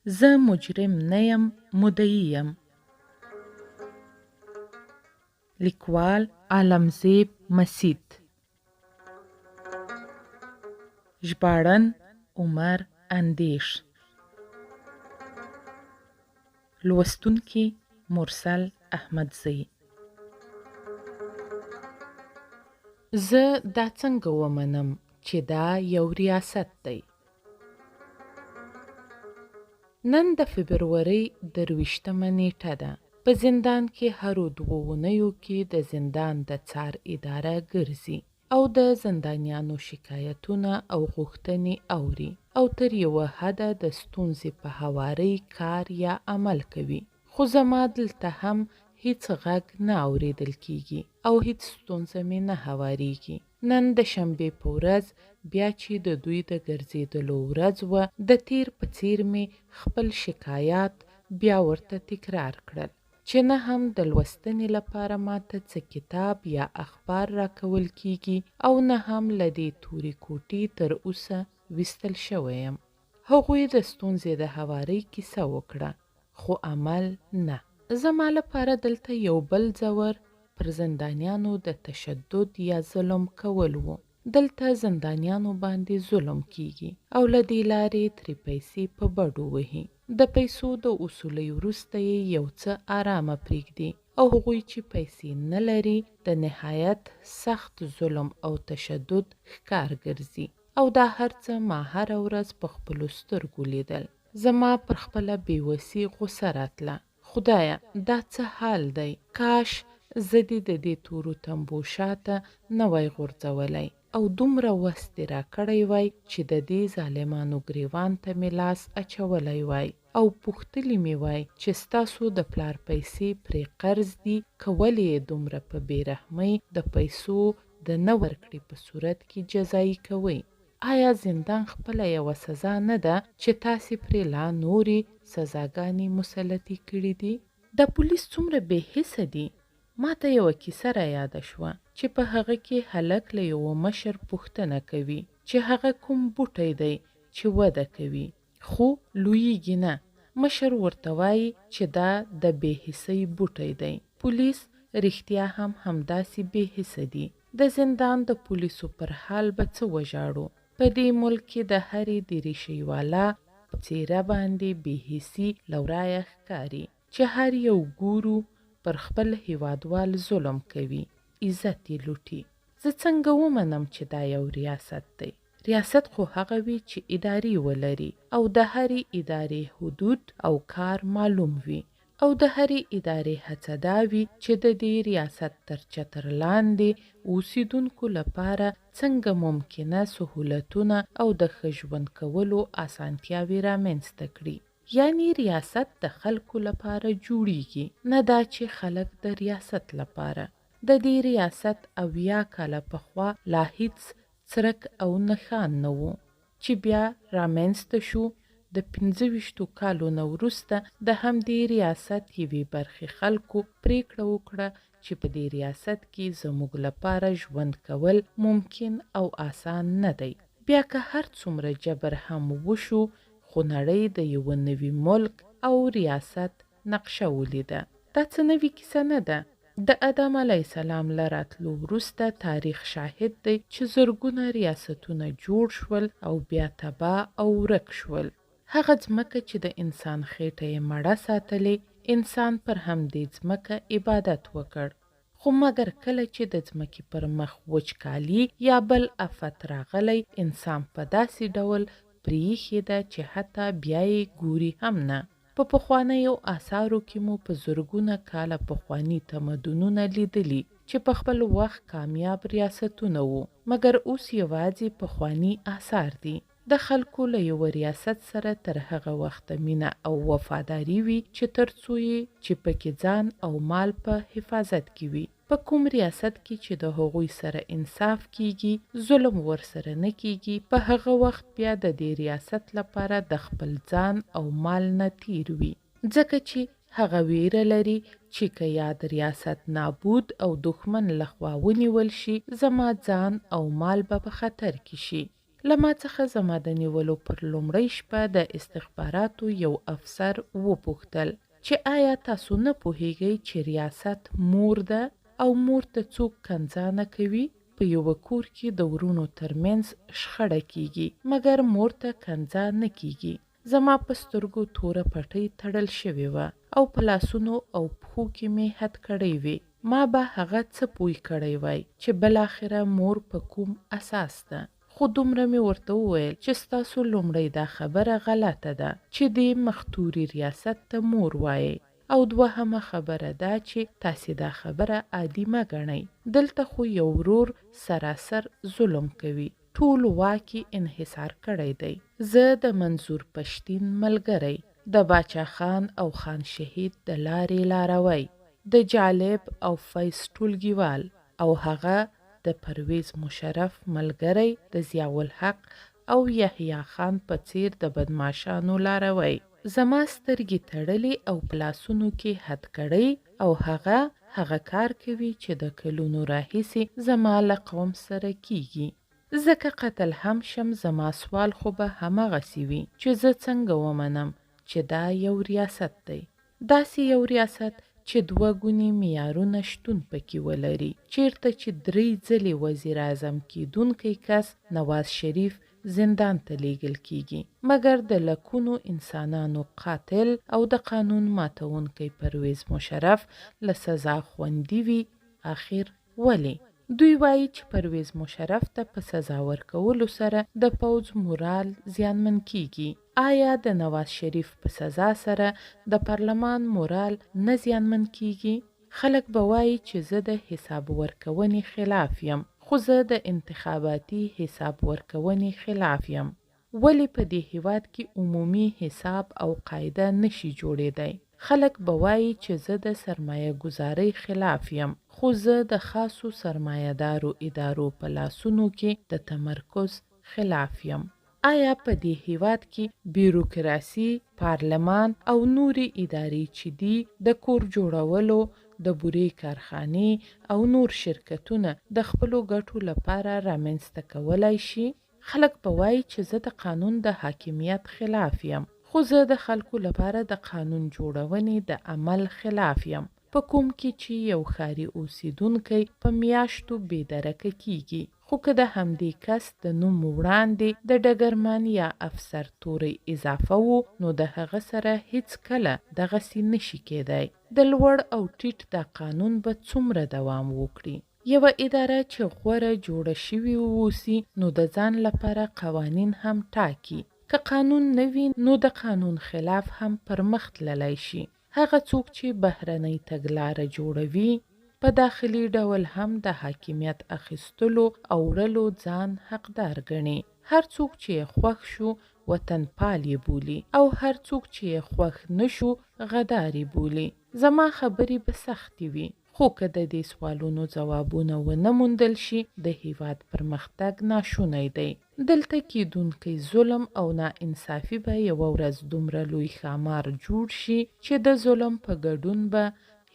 زه مجرم نه یم، مدعي یم. لیکوال عالمزیب مسید. ژباړن عمر اندیش. لوستونکي مرسل احمدزی. زه دا څنګه ومنم چې دا یو ریاست دی؟ نن د فبرورۍ 23مه نیټه ده. په زندان کې هرو 2 اونیو کې د زندان د څار اداره ګرځي او د زندانیانو شکایتونه او غوښتنې اوري او تر یوه حده د ستونزې په هواري کار یا عمل کوي. خو زما دلته هم هیڅ غږ نه اوریدل کیږي او هیڅ ستونزه مې نه هواریږي. نن د شنبې په ورځ بیا چې د دوی د ګرځېدلو ورځ وه، د تیر په څیر مې خپل شکایات بیا ورته تکرار کړل چې نه هم د لوستنې لپاره ماته څه کتاب یا اخبار راکول کیږي او نه هم له دې تورې کوټې تر اوسه ویستل شوی یم. هغوی د ستونزې د هوارۍ کیسه وکړه، خو عمل نه. زما لپاره دلته یو بل ځور پر زندانیانو د تشدد یا ظلم کول وو. دلته زندانیانو باندې ظلم کیږي او له دې لارې ترې پیسې په بډو وهي. د پیسو د اصولي وروسته یې یو څه آرامه پرېږدي او هغوی چې پیسې نه لري د نهایت سخت ظلم او تشدد ښکار ګرځي. او دا هرڅه ما هره ورځ په خپلو سترګو لیدل. زما پر خپله بېوسي غوسه راتله. خدایه، دا څه حال دی؟ کاش زه دې د دې تورو تمبو شاته نه وای غورځولی او دومره وس دې راکړی وای چې د دې ظالمانو ګریوان ته مې لاس اچولی وای او پوښتلی مې وای چې ستاسو د پلار پیسې پرې قرض دي، که ولې یې دومره په بېرحمۍ د پیسو د نه ورکړې په صورت کې جزایي کوئ؟ آیا زندان خپله یوه سزا نه ده چې تاسې پرې لا نورې سزاګانې مسلطې کړي دي؟ د پولیس څومره بې حسه دي؟ ما ته یوه کیسه را یاده شوه چې په هغه کې هلک له یوه مشر پوښتنه کوي چې هغه کوم بوټی دی چې وده کوي خو لویږي نه. مشر ورته وایي چې دا د بې حسۍ بوټی دی. پولیس رښتیا هم همداسې بې حسه دي. د زندان د پولیسو پر حال به څه وژاړو؟ په دې ملک کې د هرې دریشۍ والا په څېره باندې بې حسي له ورایه ښکاري چې هر یو ګورو پر خپل هیوادوال ظلم کوي، عزت یې لوټي. زه څنګه ومنم چې دا یو ریاست دی؟ ریاست خو هغه وي چې ادارې ولري او د هرې ادارې حدود او کار معلوم وي او د هرې ادارې هڅه دا وي چې د دې ریاست تر چتر لاندې اوسیدونکو لپاره څنګه ممکنه سهولتونه او د ښه ژوند کولو اسانتیاوې رامنځته کړي. یعنی ریاست د خلکو لپاره جوړیږي، نه دا چې خلک د ریاست لپاره. د دې ریاست 80 کاله پخوا لا هیڅ څرک او نښان نه و چې بیا رامنځته شو. د 25 کالو نه وروسته د همدې ریاست یوې برخې خلکو پریکړه وکړه چې په دې ریاست کې زموږ لپاره ژوند کول ممکن او آسان نه دی. بیا که هر څومره جبر هم وشو، خو نړۍ د یوه نوي ملک او ریاست نقشه ولیده. دا څه نوې کیسه نه ده. د آدم علیه السلام له راتلو وروسته تاریخ شاهد دی چې زرګونه ریاستونه جوړ شول او بیا تباه او ورک شول. هغه ځمکه چې د انسان خېټه یې مړه ساتلې، انسان پر همدې ځمکه عبادت وکړ. خو مګر کله چې د ځمکې پر مخ وچکالي یا بل افت راغلی، انسان په داسې ډول پرېښې ده چې حتی بیا یې ګوري هم نه. په پخوانیو آثارو کې مو په زرګونه کاله پخواني تمدنونه لیدلي چې په خپل وخت کامیاب ریاستونه وو، مګر اوس یوازې پخواني آثار دي. د خلکو له یوه ریاست سره تر هغه وخته مینه او وفاداري وي چې تر څو یې چې پکې ځان او مال په حفاظت کې وي. په کوم ریاست کې چې د هغوی سره انصاف کیږي، ظلم ورسره نه کیږي، په هغه وخت بیا د دې ریاست لپاره د خپل ځان او مال نه تیر وي، ځکه چې هغه ویره لري چې که یاد ریاست نابود او دښمن لخوا ونیول شي، زما ځان او مال به په خطر کې شي. له ما څخه زما د نیولو پر لومړۍ شپه د استخباراتو یو افسر وپوښتل چې آیا تاسو نه پوهیږئ چې ریاست مور ده او مور ته څوک کنځا نه کوي؟ په یوه کور کې د ورونو ترمنځ شخړه کیږي مګر مور ته کنځا نه کیږي. زما په سترګو توره پټۍ تړل شوې وه او په لاسونو او پښو کې مې حد کړی وې. ما به هغه څه پوی کړی وای چې بالاخره مور په کوم اساس ده. خو دومره مې ورته وویل چې ستاسو لومړی دا خبره غلطه ده چې دې مختوري ریاست ته مور وایي، او دوهمه خبره ده چې تاسې دا خبره عادي مه ګڼئ. دلته خو یو ورور سراسر ظلم کوي، ټول واکي انحصار کړی دی. زه د منظور پښتین ملګری، د باچا خان او خان شهید د لارې لاروی، د جالب او فیض ټولګیوال، او هغه د پرویز مشرف ملګری، د ضیاء الحق او یحیی خان په څیر د بدمعشانو لاروی. زما سترګې تړلې او پلاسونو کې حد کړی، او هغه کار کوي چې د کلونو راهیسې زما له قوم سره کیږي. ځکه قتل هم شم، زما سوال خو به همغسې وي چې زه څنګه ومنم چې دا یو ریاست دی، داسې یو ریاست چې دوه ګوني معیارونه شتون پکې ولري، چیرته چې 3 ځلې وزیر اعظم کیدونکی کس نواز شریف زندان ته لیږل کیږي، مګر د لکونو انسانانو قاتل او د قانون ماتونکی پرویز مشرف له سزا خوندي وي. آخر ولې؟ دوی وایي چې پرویز مشرف ته په سزا ورکولو سره د پوځ مورال زیانمن کیږي. آیا د نواز شریف په سزا سره د پارلمان مورال نه زیانمن کیږي؟ خلک به وایي چې زه د حساب ورکونې خلاف یم، خو زه د انتخاباتي حساب ورکونې خلاف یم. ولې په دې هیواد کې عمومي حساب او قاعده نشي جوړېدی؟ خلک به وایي چې زه د سرمایه گذارۍ خلاف یم، خو زه د خاصو سرمایه‌دارو ادارو په لاسونو کې د تمرکز خلاف یم. آیا په دې هیواد کې بیروکراسي، پارلمان او نورې ادارې چې دي د کور جوړولو، د بورې کارخانې او نور شرکتونه د خپلو ګټو لپاره رامنځته کولای شي؟ خلک به وایي چې زه د قانون د حاکمیت خلاف یم، خو زه د خلکو لپاره د قانون جوړونې د عمل خلاف یم. په کوم کې چې یو ښاري اوسیدونکی په میاشتو بې درکه کیږي، خو که د همدې کس د نوم وړاندې د ډګرمن یا افسر توری اضافه وو، نو د هغه سره هیڅ کله دغسې نشي کېدی. د لوړ او ټیټ دا قانون به څومره دوام وکړي؟ یوه اداره چې غوره جوړه شوې واوسي، نو د ځان لپاره قوانین هم ټاکي. که قانون نه وي، نو د قانون خلاف هم پرمخ تللی شي. هغه څوک چې بهرنۍ تګلاره جوړوي، په داخلي ډول هم د حاکمیت اخیستلو او وړلو ځان حقدار ګڼي. هر څوک چې یې خوښ شو وطنپال یې بولي، او هر څوک چې یې خوښ نشو غدار یې بولي. زما خبرې به سختې وي، خو که د دې سوالونو ځوابونه ونه موندل شي، د هیواد پرمختګ ناشونی دی. دلته کیدونکی ظلم او ناانصافي به یوه ورځ دومره لوی ښامار جوړ شي چې د ظلم په ګډون به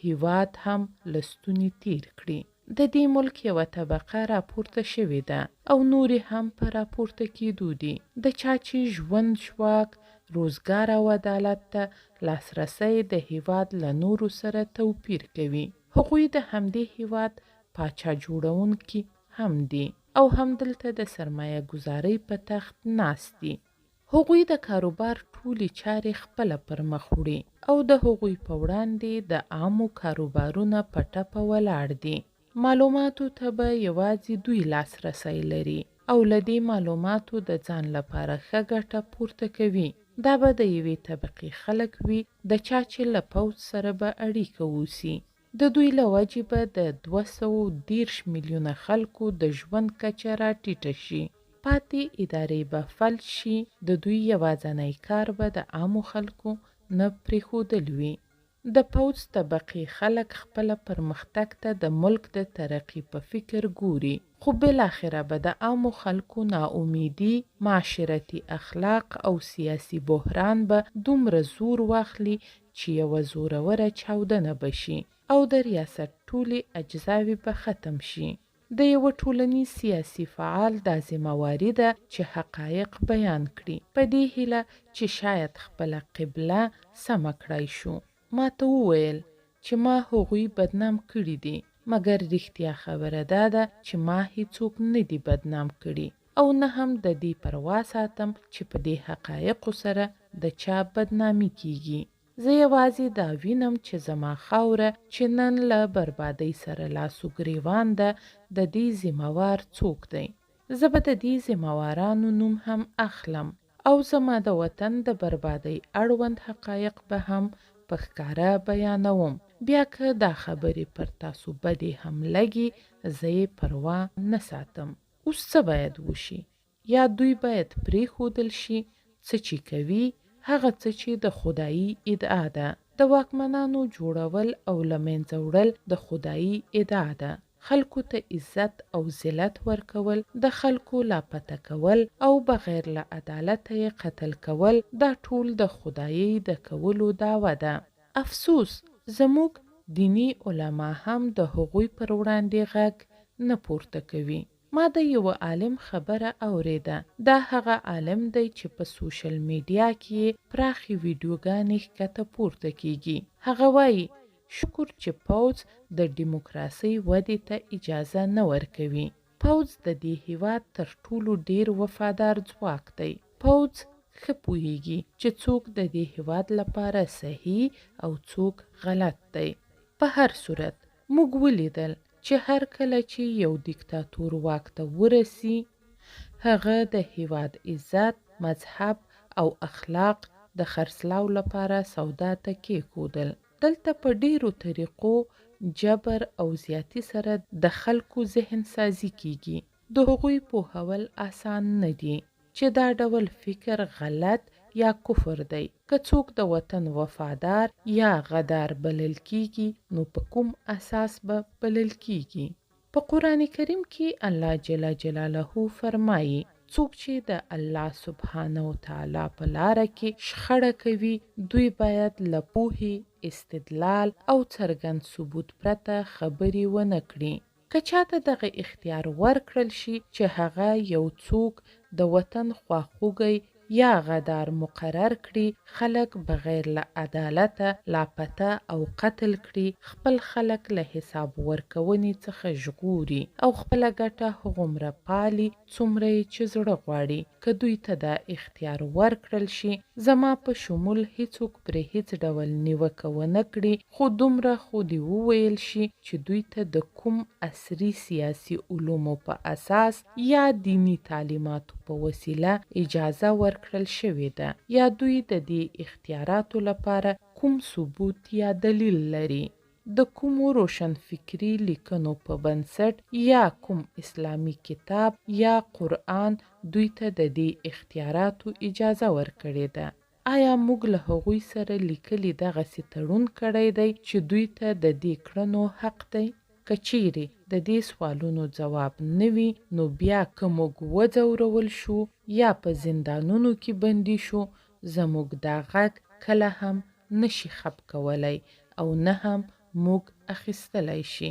هیواد هم له ستوني تیر کړي. د دې ملک یوه طبقه راپورته شوې ده او نورې هم په راپورته کېدو دي، د چا چې ژوند، شواک، روزګار او عدالت ته لاسرسی د هیواد له نورو سره توپیر کوي. هغوی د همدې هیواد پاچا جوړونکي هم دي او همدلته د سرمایه گذارۍ په تخت ناست دي. هغوی د کاروبار ټولې چارې خپله پر مخ وړي او د هغوی په وړاندې د عامو کاروبارونه په ټپه ولاړ دي. معلوماتو ته به یوازې دوی لاسرسی لري او له دې معلوماتو د ځان لپاره ښه ګټه پورته کوي. دا به د یوې طبقې خلک وي، د چا چې له پوځ سره به اړیکه ووسي. د دوی له وجې به د 230 میلیونه خلکو د ژوند کچه راټیټه شي. پاتې ادارې به فلج شي. د دوی یوازینی کار به د عامو خلکو نه پرېښودل وي. د پوځ طبقې خلک خپله پرمختګ ته د ملک د ترقي په فکر ګوري، خو بالاخره به د عامو خلکو ناامیدي، معاشرتي اخلاق او سیاسي بحران به دومره زور واخلي چې یوه زوروره چاودنه به شي او د ریاست ټولې اجزاوې به ختم شي. د یو ټولنیز سیاسي فعال دا ذمہواري ده چې حقایق بیان کړي په دې هیله چې شاید خپله قبله سمه کړای شو. ما ته وویل چې ما هغوی بدنام کړي دي، مګر رښتیا خبره دا ده چې ما هیڅوک نه دي بدنام کړي او نه هم د دې پروا ساتم چې په دې حقایقو سره د چا بدنامي کیږي. زه یوازې دا وینم چې زما خاوره چې نن له بربادۍ سره لاس و ګریوان ده د دې ذمہوار څوک دی. زه به د دې ذمہوارانو نوم هم اخلم او زما د وطن د بربادۍ اړوند حقایق به هم په ښکاره بیانوم. بیا که دا خبرې پر تاسو بدې هم لګي زه یې پروا نه ساتم. اوس څه باید وشي؟ یا دوی باید پرېښودل شي څه چې کوي هغه څه چې د خدایي ادعا ده. د واکمنانو جوړول او له منځه وړل د خدایي ادعا ده. خلکو ته عزت او ذلت ورکول، د خلکو لاپته کول او بغیر له عدالته یې قتل کول دا ټول د خدایي د کولو دعوه ده. افسوس زموږ دینی علما هم د هغوی پر وړاندې غږ نه پورته کوي. ما د یو عالم خبره اوریده. دا هغه عالم دی چې په سوشل میډیا کې پراخې ویډیوګانې ښکته پورته کیږي. هغه وایي شکر چې پوځ د دیموکراسۍ ودې ته اجازه نه ورکوي. پوځ د دې هیواد تر ټولو ډیر وفادار ځواک دی. پوځ ښه پوهیږي چې څوک د دې هیواد لپاره صحیح او څوک غلط دی. په هر صورت موږ ولیدل چې هر کله چې یو دیکتاتور واک ته ورسی هغه د هیواد عزت، مذهب او اخلاق د خرڅلاو لپاره سودا ته کېښودل. دلته په ډیرو طریقو جبر او زیاتی سره د خلکو ذهن سازي کیږي. د هغوی پوهول آسان نه دي چې دا ډول فکر غلط یا کفر دی. که څوک د وطن وفادار یا غدار بلل کیږي نو په کوم اساس به بلل کیږي؟ په قرآن کریم کې الله جل جلاله فرمایي څوک چې د الله سبحانه وتعالی په لاره کې شخړه کوي دوی باید له پوهې، استدلال او څرګند ثبوت پرته خبرې ونه کړي. که چاته دغه اختیار ورکړل شي چې هغه یو څوک د وطن خواخوږی یا غدار مقرر کړي، خلک بغیر له عدالته لاپته او قتل کړي، خپل خلک له حساب ورکونې څخه ژغوري او خپله ګټه هغومره پالي څومره یې چې زړه غواړي. که دوی ته دا اختیار ورکړل شي زما په شمول هیڅوک پرې هیڅ ډول نیوکه ونه کړي، خو دومره خو دې وویل شي چې دوی ته د کوم عصري سیاسي علومو په اساس یا دینی تعلیماتو په وسیله اجازه ورکړل شوې ده یا دوی د دې اختیاراتو لپاره کوم ثبوت یا دلیل لري. د کومو روشنفکري لیکنو په بنسټ یا کوم اسلامي کتاب یا قرآن دوی ته د دې اختیاراتو اجازه ورکړې ده؟ آیا موږ له هغوی سره لیکلي دغسې تړون کړی دی چې دوی ته د دې کړنو حق دی؟ که چیرې د دې سوالونو ځواب نه وي نو بیا که موږ وځورول شو یا په زندانونو کې بندي شو زموږ دا غږ کله هم نشي خپ کولی او نه هم موږ اخیستلی شي.